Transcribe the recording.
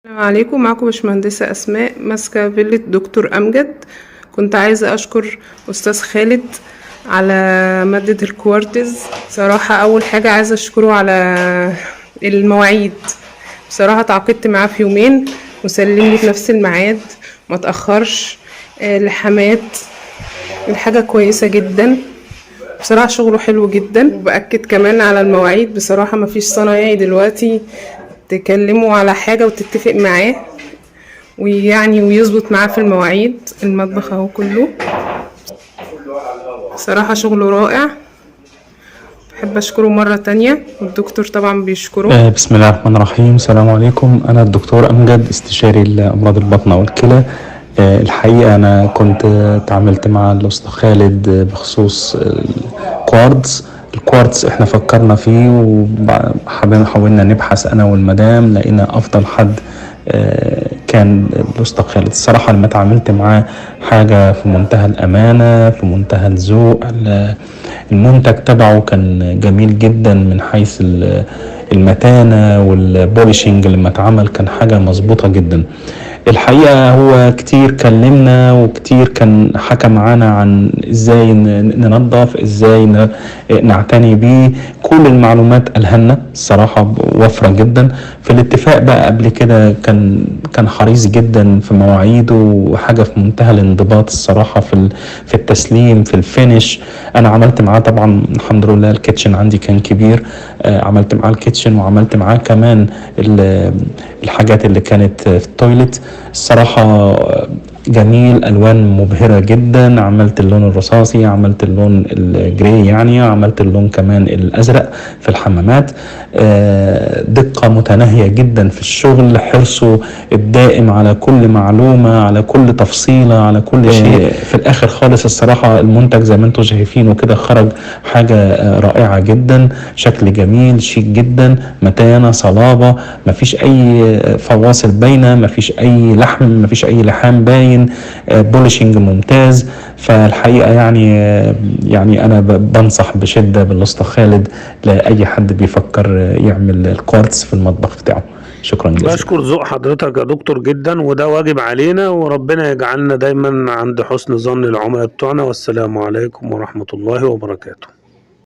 السلام عليكم. معكم باشمهندسة أسماء ماسكة فيلة دكتور أمجد. كنت عايزة أشكر أستاذ خالد على مادة الكوارتز. صراحة أول حاجة عايزة أشكره على المواعيد. بصراحة تعاقدت معاه في يومين وسلمني في نفس الميعاد، ما تأخرش. لحمات الحاجة كويسة جدا، بصراحة شغله حلو جدا. وبأكد كمان على المواعيد، بصراحة مفيش صنايعي دلوقتي تكلموا على حاجة وتتفق معاه ويظبط معاه في المواعيد. المطبخ اهو كله، صراحة شغله رائع. بحب اشكره مرة تانية، والدكتور طبعا بيشكره. بسم الله الرحمن الرحيم. السلام عليكم. أنا الدكتور أمجد، استشاري لأمراض البطن والكلى. الحقيقة أنا كنت تعاملت مع الأستاذ خالد بخصوص الكوارتز احنا فكرنا فيه حاولنا نبحث أنا والمدام، لقينا أفضل حد كان الأستاذ خالد. الصراحة لما تعاملت معاه حاجة في منتهى الأمانة، في منتهى الذوق. المنتج تبعه كان جميل جدا من حيث المتانة والبوليشنج. لما اتعمل كان حاجة مظبوطة جدا. الحقيقة هو كتير كلمنا وكتير كان حكى معانا عن ازاي ننظف، ازاي نعتني بيه. كل المعلومات قالها لنا الصراحة وفرة جدا. في الاتفاق بقى قبل كده كان حريص جدا في مواعيده، وحاجة في منتهى الانضباط الصراحة في التسليم، في الفينش. انا عملت معاه طبعا الحمد لله، الكيتشن عندي كان كبير. عملت معاه الكيتشن وعملت معاه كمان الحاجات اللي كانت في التويلت. الصراحة جميل، ألوان مبهرة جدا. عملت اللون الرصاصي، عملت اللون الجري يعني، عملت اللون كمان الأزرق في الحمامات. دقة متناهية جدا في الشغل، حرصه الدائم على كل معلومة، على كل تفصيلة، على كل شيء. في الآخر خالص الصراحة المنتج زي ما انتم شايفينه كده خرج حاجة رائعة جدا، شكل جميل شيك جدا، متانة صلابة، مفيش أي فواصل باينة، مفيش أي لحم، مفيش أي لحام باين. بوليشنج ممتاز. فالحقيقة يعني أنا بنصح بشدة بالأسطى خالد لأي حد بيفكر يعمل الكوارتز في المطبخ بتاعه. شكرا جزيلا. بشكر ذوق حضرتك يا دكتور جدا، وده واجب علينا، وربنا يجعلنا دايما عند حسن ظن العملاء بتوعنا. والسلام عليكم ورحمة الله وبركاته.